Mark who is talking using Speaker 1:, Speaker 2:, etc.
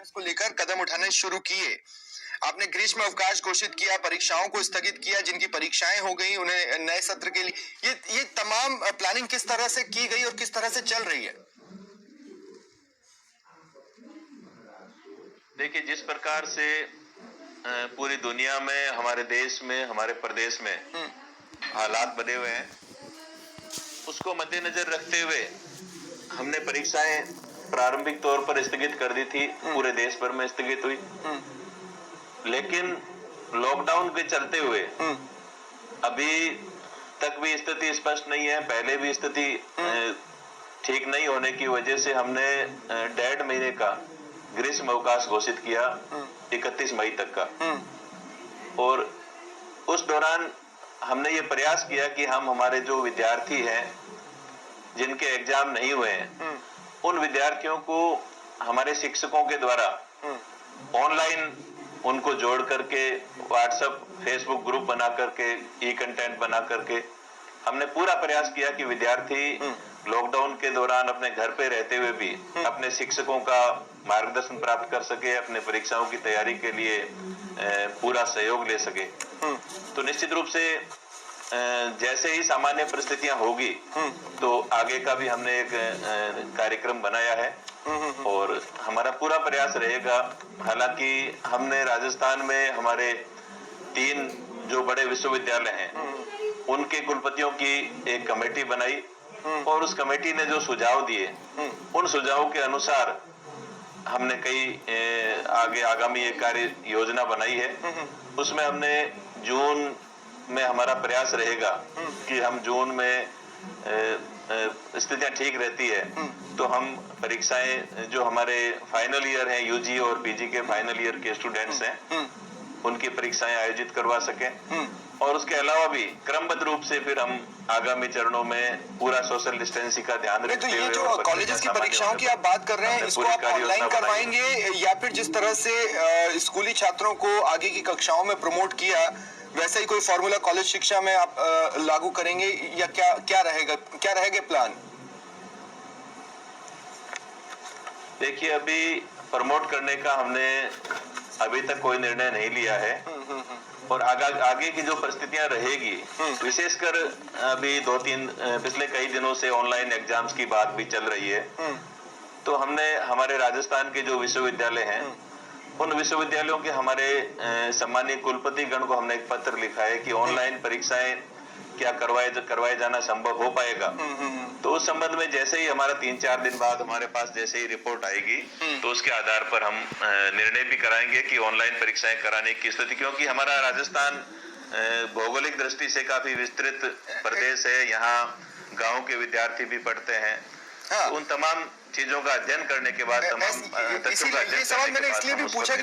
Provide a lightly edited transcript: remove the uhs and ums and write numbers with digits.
Speaker 1: इसको लेकर कदम उठाने शुरू किए। आपने ग्रीष्म अवकाश घोषित किया, परीक्षाओं को स्थगित किया, जिनकी परीक्षाएं हो गई उन्हें नए सत्र के लिए ये तमाम प्लानिंग किस तरह से की गई और किस तरह से चल रही है?
Speaker 2: देखिए, जिस प्रकार से पूरी दुनिया में, हमारे देश में, हमारे प्रदेश में हालात बने हुए हैं, उसको मद्देनजर रखते हुए हमने परीक्षाएं प्रारंभिक तौर पर स्थगित कर दी थी। पूरे देश भर में स्थगित हुई, लेकिन लॉकडाउन के चलते हुए अभी तक भी स्थिति स्पष्ट नहीं है। पहले भी स्थिति ठीक नहीं होने की वजह से हमने 1.5 महीने का ग्रीष्म अवकाश घोषित किया 31 मई तक का। और उस दौरान हमने ये प्रयास किया कि हम हमारे जो विद्यार्थी हैं जिनके एग्जाम नहीं हुए हैं, उन विद्यार्थियों को हमारे शिक्षकों के द्वारा ऑनलाइन उनको जोड़ करके व्हाट्सएप, फेसबुक ग्रुप बना करके, ई कंटेंट बना करके हमने पूरा प्रयास किया कि विद्यार्थी लॉकडाउन के दौरान अपने घर पे रहते हुए भी अपने शिक्षकों का मार्गदर्शन प्राप्त कर सके, अपने परीक्षाओं की तैयारी के लिए पूरा सहयोग ले सके। तो निश्चित रूप से जैसे ही सामान्य परिस्थितियां होगी तो आगे का भी हमने एक कार्यक्रम बनाया है और हमारा पूरा प्रयास रहेगा। हालांकि हमने राजस्थान में हमारे 3 जो बड़े विश्वविद्यालय हैं उनके कुलपतियों की एक कमेटी बनाई और उस कमेटी ने जो सुझाव दिए उन सुझावों के अनुसार हमने कई आगे आगामी एक कार्य योजना बनाई है। उसमें हमने जून में हमारा प्रयास रहेगा कि हम जून में स्थितियां ठीक रहती है तो हम परीक्षाएं जो हमारे फाइनल ईयर हैं, यूजी और पीजी के फाइनल ईयर के स्टूडेंट्स हैं, उनकी परीक्षाएं आयोजित करवा सकें। और उसके अलावा भी क्रमबद्ध रूप से फिर हम आगामी चरणों में पूरा सोशल डिस्टेंसिंग का ध्यान रखते हुए,
Speaker 1: तो ये जो कॉलेजेस की परीक्षाओं की आप बात कर रहे हैं, इसको आप ऑनलाइन करवाएंगे या फिर जिस तरह से स्कूली छात्रों को आगे की कक्षाओं में प्रमोट किया वैसे ही कोई फॉर्मूला कॉलेज शिक्षा में आप लागू करेंगे या क्या रहेगा प्लान?
Speaker 2: देखिए, अभी प्रमोट करने का हमने अभी तक कोई निर्णय नहीं लिया है और आगे की जो परिस्थितियां रहेगी, विशेषकर अभी 2-3 पिछले कई दिनों से ऑनलाइन एग्जाम्स की बात भी चल रही है। तो हमने हमारे राजस्थान के जो विश्वविद्यालय हैं उन विश्वविद्यालयों के हमारे सम्मानित कुलपति गण को हमने एक पत्र लिखा है कि ऑनलाइन परीक्षाएं क्या करवाए जाना संभव हो पाएगा। तो उस संबंध में जैसे ही हमारा 3-4 दिन बाद हमारे पास जैसे ही रिपोर्ट आएगी तो उसके आधार पर हम निर्णय भी कराएंगे कि ऑनलाइन परीक्षाएं कराने की स्थिति, क्योंकि हमारा राजस्थान भौगोलिक दृष्टि से काफी विस्तृत प्रदेश है। यहाँ गाँव के विद्यार्थी भी पढ़ते हैं। उन तमाम चीजों का अध्ययन करने के बाद, तमाम तथ्यों का अध्ययन करने के बाद